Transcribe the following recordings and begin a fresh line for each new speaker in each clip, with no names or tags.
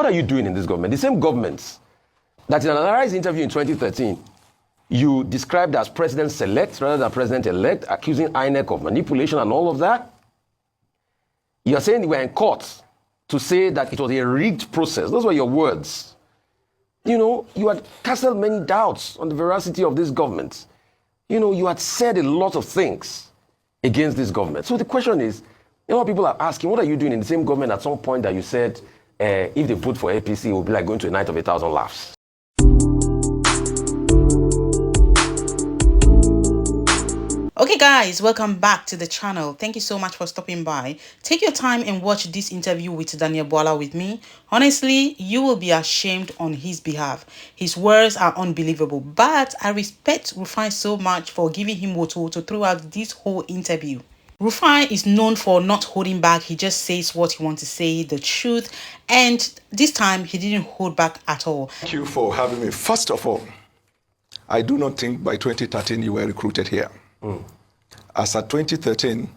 What are you doing in this government? The same government that in an Arise interview in 2013, you described as president-select rather than president-elect, accusing INEC of manipulation and all of that. You are saying you were in court to say that it was a rigged process. Those were your words. You know, you had casted many doubts on the veracity of this government. You know, you had said a lot of things against this government. So the question is, you know, people are asking, what are you doing in the same government at some point that you said, if they vote for APC, it will be like going to a night of 1,000 laughs?
Okay guys, welcome back to the channel. Thank you so much for stopping by. Take your time and watch this interview with Daniel Bwala with me. Honestly, you will be ashamed on his behalf. His words are unbelievable, but I respect Rufai so much for giving him water throughout this whole interview. Rufai is known for not holding back. He just says what he wants to say, the truth, and this time he didn't hold back at all.
Thank you for having me. First of all, I do not think by 2013 you were recruited here. As at 2013,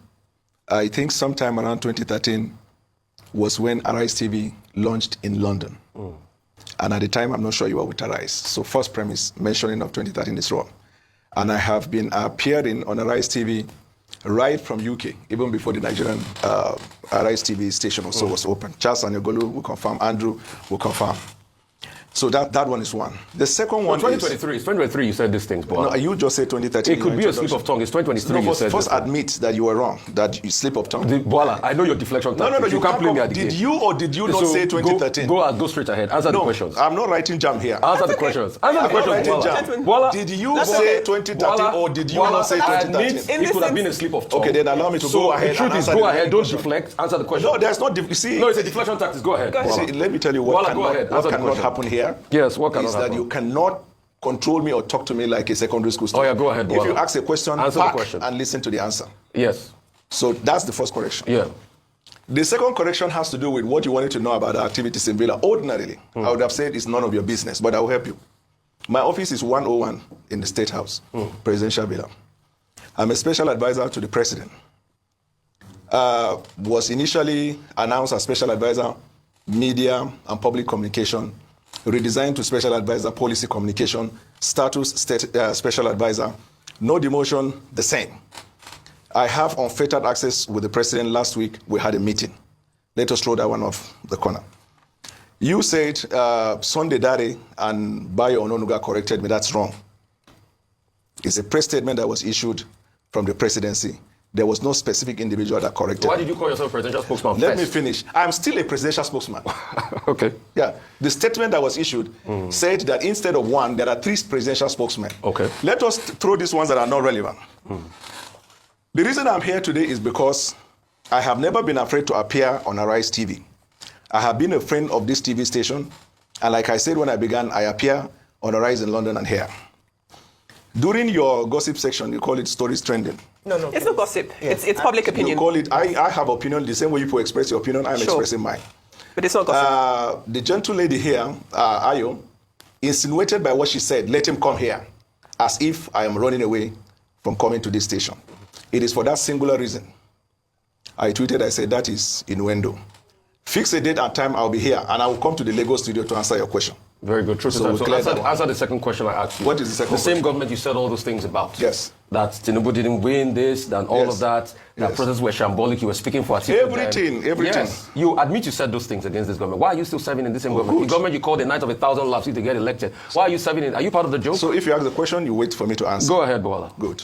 I think sometime around 2013 was when Arise TV launched in London. And at the time, I'm not sure you were with Arise. So first premise, mentioning of 2013 is wrong. And I have been appearing on Arise TV right from UK, even before the Nigerian Arise TV station also was open. Charles Anyogolu will confirm, Andrew will confirm. So that one is one. The second one
2023. It's 2023 you said these things, but
no, you just said 2013.
It could be a slip of tongue. It's 2023
no,
you said
first admit that you were wrong, that you slip of tongue.
Bwala, I know your deflection tactics.
No,
you can't play me at the game.
Did you or did you not say 2013?
Go straight ahead. Answer the questions.
I'm not writing jam here.
Answer the questions. Answer the questions.
Bwala, did you say 2013 or did you not say 2013?
It could have been a slip of tongue.
Okay, then allow me to go ahead.
The truth is, go ahead. Don't deflect. Answer the question.
No, there's not. See,
no, it's a deflection tactics. Go ahead.
See, let me tell you what cannot happen here.
Yes, what cannot happen?
Is that you cannot control me or talk to me like a secondary school student.
Oh yeah, go ahead.
If you ask a question,
answer the question
and listen to the answer.
Yes.
So that's the first correction.
Yeah.
The second correction has to do with what you wanted to know about the activities in Villa. Ordinarily, I would have said it's none of your business, but I will help you. My office is 101 in the State House, Presidential Villa. I'm a special advisor to the President. Was initially announced as special advisor, media and public communication, redesigned to special advisor, policy communication, status special advisor, no demotion, the same. I have unfettered access with the President. Last week, we had a meeting. Let us throw that one off the corner. You said Sunday Dare and Bayo Ononuga corrected me. That's wrong. It's a press statement that was issued from the presidency. There was no specific individual that corrected.
Why did you call yourself a presidential spokesman?
Let me finish. I'm still a presidential spokesman.
Okay.
Yeah. The statement that was issued said that instead of one, there are 3 presidential spokesmen.
Okay.
Let us throw these ones that are not relevant. The reason I'm here today is because I have never been afraid to appear on Arise TV. I have been a friend of this TV station, and like I said when I began, I appear on Arise in London and here. During your gossip section, you call it stories trending.
No. It's not gossip. Yeah. It's public opinion.
You call it, I have opinion, the same way you express your opinion, I'm expressing mine.
But it's not gossip.
The gentle lady here, Ayo, insinuated by what she said, let him come here, as if I am running away from coming to this station. It is for that singular reason. I tweeted, I said, that is innuendo. Fix a date and time, I'll be here, and I will come to the Lagos studio to answer your question.
Very good. So answer the second question I asked you.
What is the second question?
The same government you said all those things about.
Yes.
That Tinubu didn't win this, and all of that. That processes were shambolic. You were speaking for
everything.
Yes. You admit you said those things against this government. Why are you still serving in this same government?
Good.
The government you called a night of 1,000 laughs if they get elected. Why are you serving in? Are you part of the joke?
So if you ask the question, you wait for me to answer.
Go ahead, Bwala.
Good.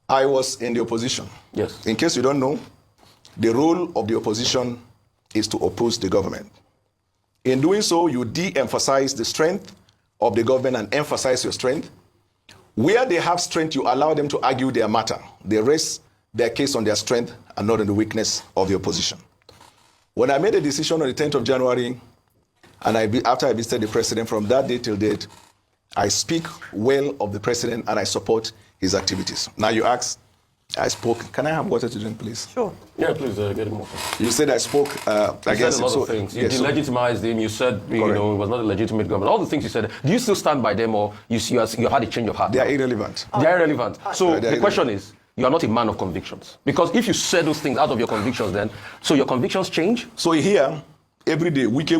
I was in the opposition.
Yes.
In case you don't know, the role of the opposition is to oppose the government. In doing so, you de-emphasize the strength of the government and emphasize your strength. Where they have strength, you allow them to argue their matter. They rest their case on their strength and not on the weakness of the opposition. When I made a decision on the 10th of January, and after I visited the president, from that day till date, I speak well of the president and I support his activities. Now you ask, I spoke. Can I have water to drink, please?
Sure.
Yeah, please get him water.
You said I spoke against
a lot of things. You delegitimized him. You said it was not a legitimate government. All the things you said. Do you still stand by them, or you had a change of heart?
They are irrelevant.
They are irrelevant. So the question is, you are not a man of convictions. Because if you said those things out of your convictions, then so your convictions change.
So here, every day, wike.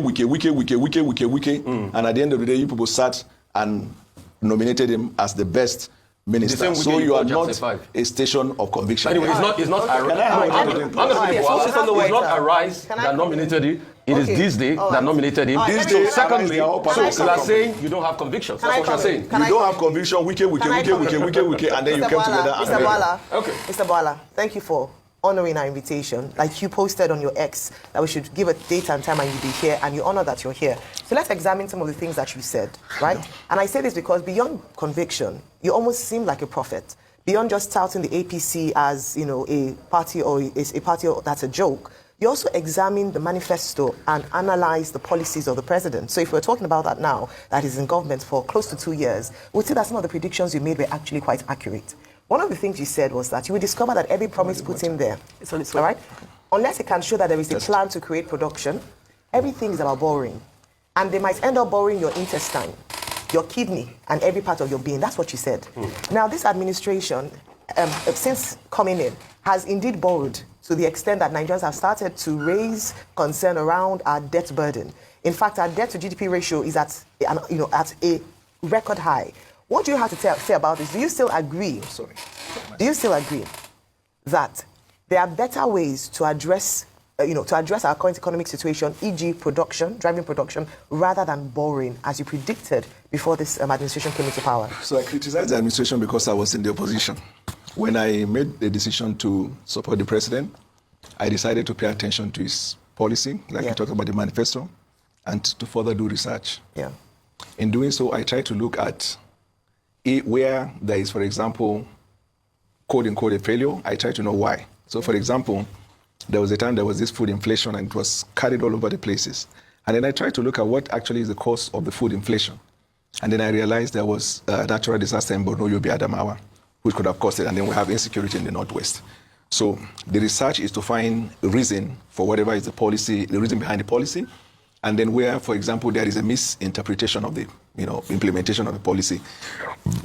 And at the end of the day, you people sat and nominated him as the best minister. So you are not a station of conviction.
Anyway, it's not Arise that nominated him. It is this day that nominated him.
This day,
secondly, so you are saying you don't have convictions. That's what you're saying.
You don't have conviction, wike, and then you came together.
Mr. Bwala,
okay.
Mr. Bwala, thank you for honoring our invitation. Like you posted on your X that we should give a date and time and you'll be here, and you honor that you're here. So let's examine some of the things that you said, right? Yeah. And I say this because beyond conviction, you almost seem like a prophet. Beyond just touting the APC as, you know, a party or a party that's a joke, you also examine the manifesto and analyze the policies of the president. So if we're talking about that now, that is in government for close to 2 years, we'd say that some of the predictions you made were actually quite accurate. One of the things you said was that you will discover that every promise put in there,
it's on its way.
all right? Unless it can show that there is a plan to create production, everything is about borrowing. And they might end up borrowing your intestine, your kidney, and every part of your being. That's what you said. Now, this administration, since coming in, has indeed borrowed to the extent that Nigerians have started to raise concern around our debt burden. In fact, our debt to GDP ratio is at a record high. What do you have to say about this? Do you still agree? Do you still agree that there are better ways to address, our current economic situation, e.g., production, driving production, rather than borrowing, as you predicted before this administration came into power?
So I criticized the administration because I was in the opposition. When I made the decision to support the president, I decided to pay attention to his policy, like you talked about the manifesto, and to further do research.
Yeah.
In doing so, I tried to look at where there is, for example, quote-unquote a failure. I tried to know why. So, for example, there was a time there was this food inflation and it was carried all over the places. And then I tried to look at what actually is the cause of the food inflation. And then I realized there was a natural disaster in Borno, Yobe, Adamawa, which could have caused it. And then we have insecurity in the Northwest. So the research is to find the reason for whatever is the policy, the reason behind the policy. And then where, for example, there is a misinterpretation of the implementation of the policy,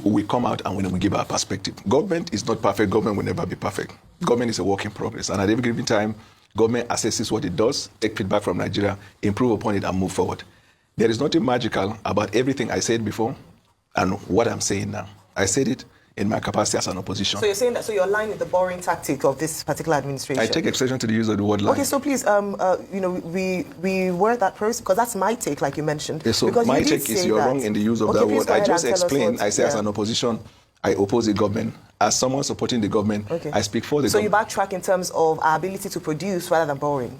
we come out and we give our perspective. Government is not perfect. Government will never be perfect. Government is a work in progress. And at every given time, government assesses what it does, take feedback from Nigeria, improve upon it, and move forward. There is nothing magical about everything I said before and what I'm saying now. I said it in my capacity as an opposition.
So you're saying that, so you're aligned with the borrowing tactic of this particular administration?
I take exception to the use of the word line.
Okay, so please, we word that person, because that's my take, like you mentioned.
Yeah, so
because
my take is you're wrong in the use of that word. I just explained, I say as an opposition, I oppose the government. As someone supporting the government, I speak for the government.
So you backtrack in terms of our ability to produce rather than borrowing?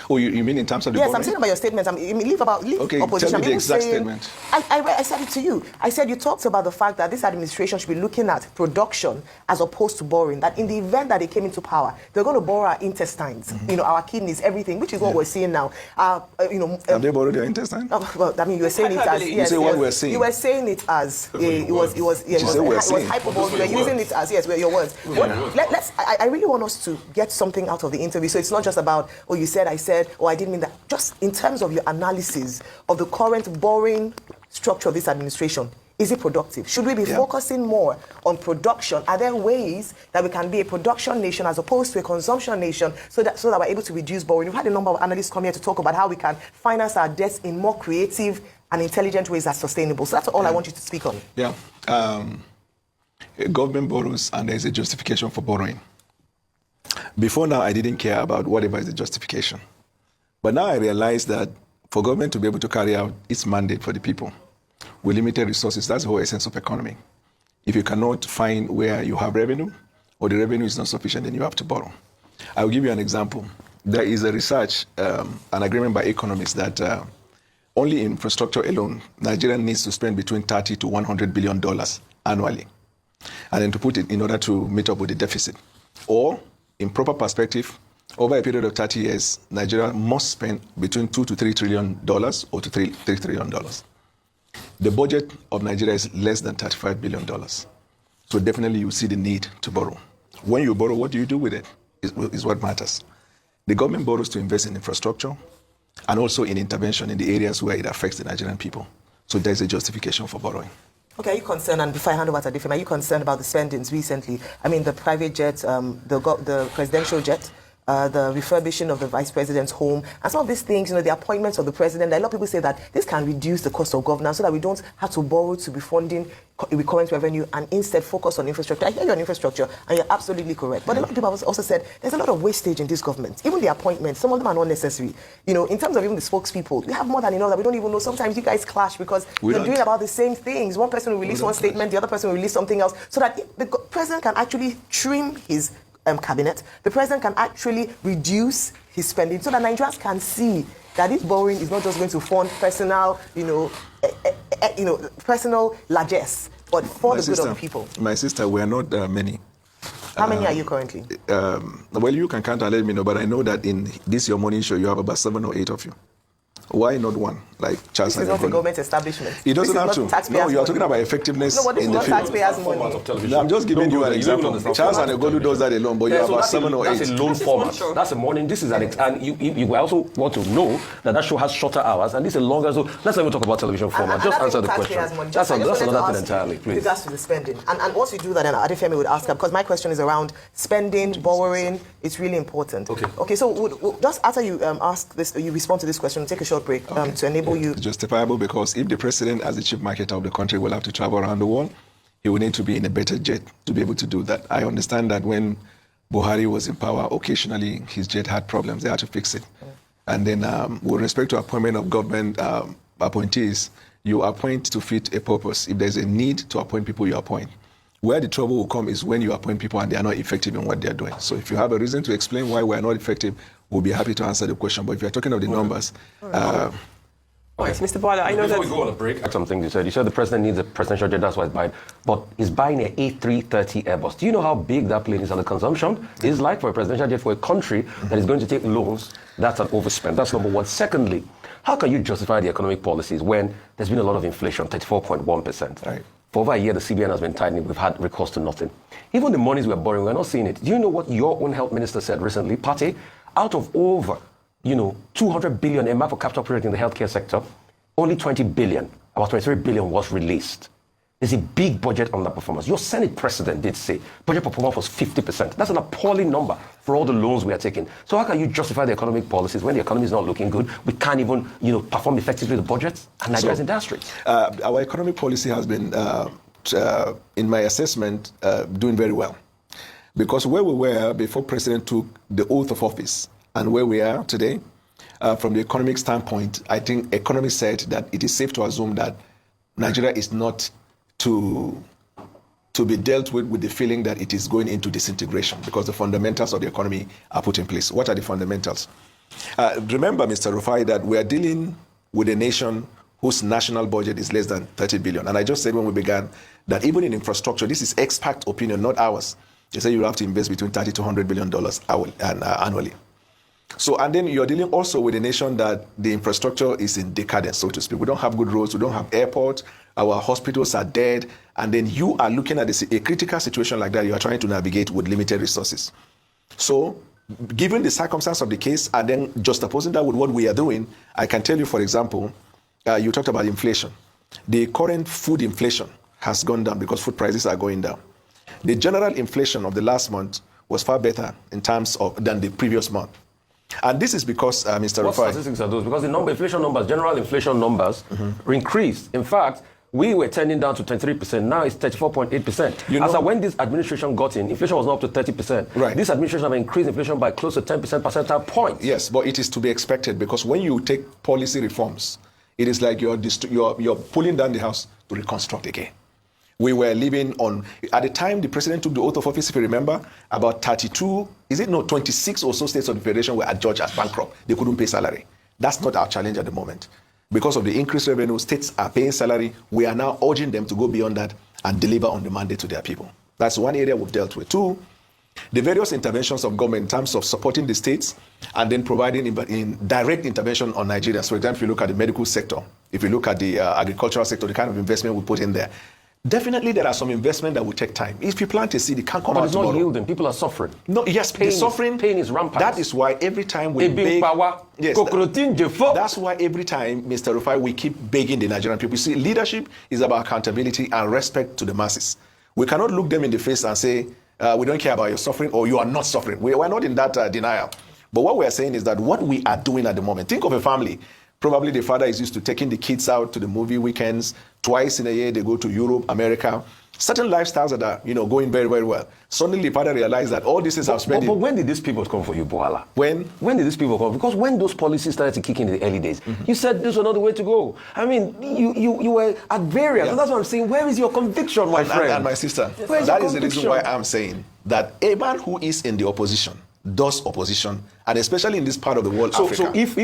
Oh, you mean in terms of the
Yes,
borrowing?
I'm saying about your statements. Leave opposition.
Tell me the exact statement.
I said it to you. I said you talked about the fact that this administration should be looking at production as opposed to borrowing. That in the event that they came into power, they're going to borrow our intestines, our kidneys, everything, which is what we're seeing now.
Have they borrowed your intestine?
Well, I mean, you were saying it as...
You say what we're saying.
You were saying it as... It was hyperbole. You were using it as, your words. I really want us to get something out of the interview. So it's not just about, you said, I said, I didn't mean that. Just in terms of your analysis of the current borrowing structure of this administration, is it productive? Should we be focusing more on production? Are there ways that we can be a production nation as opposed to a consumption nation so that we're able to reduce borrowing? We've had a number of analysts come here to talk about how we can finance our debts in more creative and intelligent ways that's sustainable. So that's all I want you to speak on.
Yeah. Government borrows and there's a justification for borrowing. Before now, I didn't care about whatever is the justification. But now I realize that for government to be able to carry out its mandate for the people with limited resources, that's the whole essence of economy. If you cannot find where you have revenue or the revenue is not sufficient, then you have to borrow. I'll give you an example. There is a research, an agreement by economists that only in infrastructure alone, Nigeria needs to spend between $30 to $100 billion annually. And then to put it in order to meet up with the deficit. Or, in proper perspective, over a period of 30 years, Nigeria must spend between $2 to $3 trillion or to $3 trillion. The budget of Nigeria is less than $35 billion. So definitely you see the need to borrow. When you borrow, what do you do with it is what matters. The government borrows to invest in infrastructure and also in intervention in the areas where it affects the Nigerian people. So there's a justification for borrowing.
Okay, are you concerned, and before I hand over to Adifem, are you concerned about the spendings recently? I mean, the private jet, the presidential jet, the refurbishing of the vice president's home, and some of these things, the appointments of the president. A lot of people say that this can reduce the cost of governance so that we don't have to borrow to be funding recurrent revenue and instead focus on infrastructure. I hear you on infrastructure, and you're absolutely correct. But a lot of people have also said there's a lot of wastage in this government. Even the appointments, some of them are not necessary. In terms of even the spokespeople, we have more than enough that we don't even know. Sometimes you guys clash because you're doing about the same things. One person will release one statement, the other person will release something else, so that the president can actually trim his cabinet. The president can actually reduce his spending so that Nigerians can see that this borrowing is not just going to fund personal, personal largesse, but for the good of the people.
My sister, we are not many.
How many are you currently?
Well, you can count and let me know, but I know that in this your morning show, you have about 7 or 8 of you. Why not one? Like Charles.
This is not a government establishment.
It doesn't have to. No, you are talking about effectiveness.
No, but this is not taxpayers' money.
No, I'm just giving you an example. Charles and Egolu does that alone, but you have about 7 or 8.
That's a loan format. That's a morning. This is and you also want to know that show has shorter hours, and this is longer. So let's not even talk about television format. Just answer the question. That's another thing entirely, please.
With regards to the spending, and once you do that, then Adefemi would ask her, because my question is around spending, borrowing. It's really important. Okay. So we'll, just after you ask this, you respond to this question. We'll take a short break to enable you.
Justifiable, because if the president, as the chief marketer of the country, will have to travel around the world, he will need to be in a better jet to be able to do that. I understand that when Buhari was in power, occasionally his jet had problems. They had to fix it. And then with respect to appointment of government appointees, you appoint to fit a purpose. If there's a need to appoint people, you appoint. Where the trouble will come is when you appoint people and they are not effective in what they're doing. So if you have a reason to explain why we're not effective, we'll be happy to answer the question. But if you're talking of the numbers...
Right, Mr. Bwala, I know that...
Before we go on a break, something you said the president needs a presidential jet, that's why he's buying. But he's buying an A330 Airbus. Do you know how big that plane is on the consumption? It's like for a presidential jet for a country that is going to take loans. That's an overspend. That's number one. Secondly, how can you justify the economic policies when there's been a lot of inflation, 34.1%?
Right.
For over a year, the CBN has been tightening. We've had recourse to nothing. Even the monies we're borrowing, we're not seeing it. Do you know what your own health minister said recently? Pate, out of over 200 billion in for capital project in the healthcare sector, only 20 billion, about 23 billion was released. There's a big budget underperformance. Your Senate president did say budget performance was 50%. That's an appalling number for all the loans we are taking. So how can you justify the economic policies when the economy is not looking good? We can't even, perform effectively the budgets and Nigeria's industry.
Our economic policy has been, in my assessment, doing very well. Because where we were before President took the oath of office and where we are today, from the economic standpoint, I think economists said that it is safe to assume that Nigeria is not to be dealt with the feeling that it is going into disintegration, because the fundamentals of the economy are put in place. What are the fundamentals? Remember, Mr. Rufai, that we are dealing with a nation whose national budget is less than 30 billion. And I just said when we began that even in infrastructure, this is expert opinion, not ours. They say you have to invest between $30 to $100 billion annually. So, and then you're dealing also with a nation that the infrastructure is in decadence, so to speak. We don't have good roads, we don't have airports, our hospitals are dead, and then you are looking at a critical situation like that, you are trying to navigate with limited resources. So, given the circumstance of the case, and then juxtaposing that with what we are doing, I can tell you, for example, you talked about inflation. The current food inflation has gone down because food prices are going down. The general inflation of the last month was far better in terms of than the previous month. And this is because, Mr.
What
Rufai...
statistics are those? Because the inflation numbers, general inflation numbers, increased. In fact, we were turning down to 23%. Now it's 34.8%. As when this administration got in, inflation was not up to 30%.
Right.
This administration have increased inflation by close to 10% percentile points.
Yes, but it is to be expected, because when you take policy reforms, it is like you're pulling down the house to reconstruct again. We were living on, at the time the president took the oath of office, if you remember, about 26 or so states of the federation were adjudged as bankrupt. They couldn't pay salary. That's not our challenge at the moment. Because of the increased revenue, states are paying salary. We are now urging them to go beyond that and deliver on the mandate to their people. That's one area we've dealt with. Two, the various interventions of government in terms of supporting the states and then providing in direct intervention on Nigeria. So, for example, if you look at the medical sector, if you look at the agricultural sector, the kind of investment we put in there, definitely, there are some investment that will take time. If you plant a seed, it can't come out tomorrow.
But it's not yielding. People are suffering.
No, yes, the suffering.
Pain is rampant.
That is why every time we beg. Yes, that's why every time, Mr. Rufai, we keep begging the Nigerian people. See, leadership is about accountability and respect to the masses. We cannot look them in the face and say, we don't care about your suffering or you are not suffering. We're not in that denial. But what we're saying is that what we are doing at the moment, think of a family. Probably the father is used to taking the kids out to the movie weekends. Twice in a year, they go to Europe, America. Certain lifestyles that are, going very, very well. Suddenly, the father realized that all these things are spending.
But when did these people come for you, Bwala?
When?
When did these people come? Because when those policies started to kick in the early days, you said this was not the way to go. I mean, you were at variance. So that's what I'm saying. Where is your conviction, my friend?
And my sister,
Where's
that
your
is the reason
conviction?
why I'm saying that a man who is in the opposition does opposition, and especially in this part of the world, Africa.
So if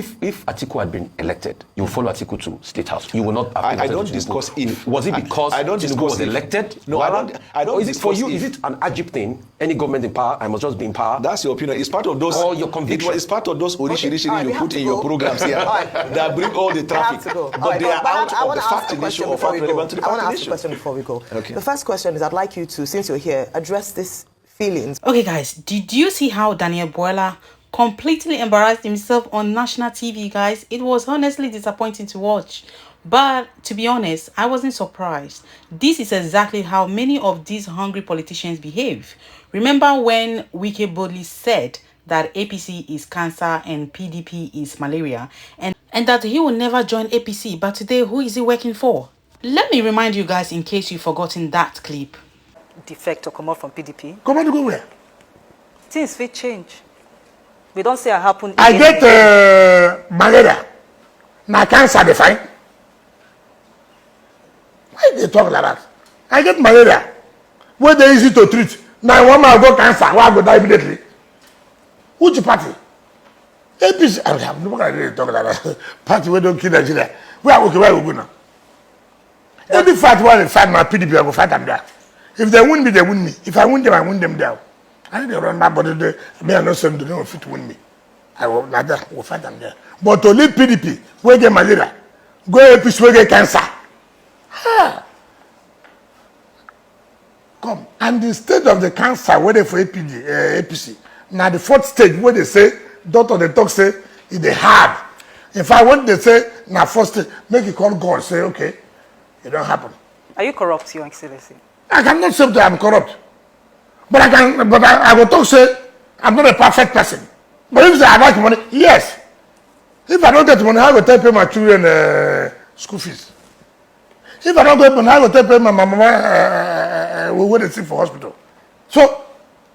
Atiku had been elected, you will follow Atiku to State House. You will not.
I don't discuss if.
Was it because
I don't
Tinubu
discuss
was
if.
elected?
No, I don't.
Or is it for
discuss
you?
if.
Is it an Ajib thing? Any government in power, I must just be in power.
That's your opinion. It's part of those.
Or your conviction.
It's part of those originally
Alright,
you
we have
put
to
in
go.
your programs here that bring all the
I have
traffic.
to go.
But they are out of the fact issue
question
or
before
fact
we go.
relevant to the
I want to
fact
ask a
issue.
question before we go.
Okay.
The first question is I'd like you to, since you're here, address this feelings.
Okay, guys, did you see how Daniel Bwala completely embarrassed himself on national TV, guys? It was honestly disappointing to watch. But to be honest, I wasn't surprised. This is exactly how many of these hungry politicians behave. Remember when Wike boldly said that APC is cancer and PDP is malaria, and that he will never join APC, but today who is he working for? Let me remind you guys in case you've forgotten that clip.
Defect or come out from PDP.
Come on to go where?
Things will change. We don't say it happen.
I
again.
get malaria. Now cancer they find. Why they talk like that? I get malaria. Where they easy to treat. Now one man got cancer. Why go die immediately? Which party? APC. I have no idea talk like that. Party we don't kill Nigeria. Where we go now? Every fight one they fight my PDP, I go fight them there. If they win me, they win me. If I win them, I win them down. I need to run that, but me and no son do not fit win me. I will like that. Will fight them there. But to leave PDP, we get malaria, go APC, we get cancer. Ah. Come and the state of the cancer where they for APC. Now the fourth stage where they say doctor they talk say it they hard. In fact, when they say now first stage, make it call God say okay, it don't happen.
Are you corrupt, Your Excellency?
I cannot say that I'm corrupt. But I will talk say I'm not a perfect person. But if I like money, yes. If I don't get money, I will take pay my children school fees. If I don't get money, I will take pay my mama when they sick for hospital. So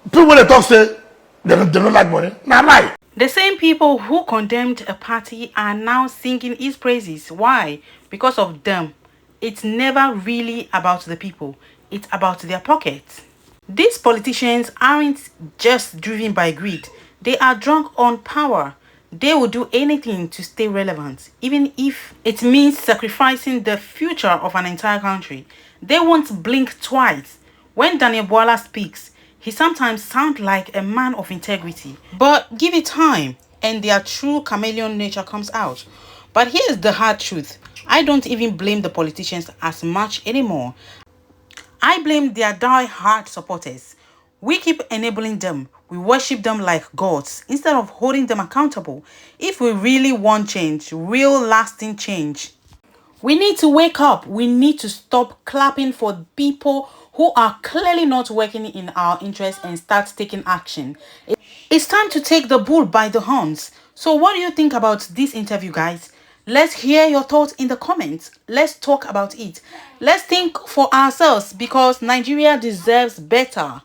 people when they talk say they don't like money. Now lie.
The same people who condemned a party are now singing his praises. Why? Because of them. It's never really about the people. It's about their pockets. These politicians aren't just driven by greed. They are drunk on power. They will do anything to stay relevant, even if it means sacrificing the future of an entire country. They won't blink twice. When Daniel Bwala speaks, he sometimes sounds like a man of integrity. But give it time, and their true chameleon nature comes out. But here's the hard truth. I don't even blame the politicians as much anymore. I blame their die-hard supporters. We keep enabling them. We worship them like gods instead of holding them accountable. If we really want change, real lasting change, we need to wake up. We need to stop clapping for people who are clearly not working in our interest and start taking action. It's time to take the bull by the horns. So what do you think about this interview, guys? Let's hear your thoughts in the comments. Let's talk about it. Let's think for ourselves because Nigeria deserves better.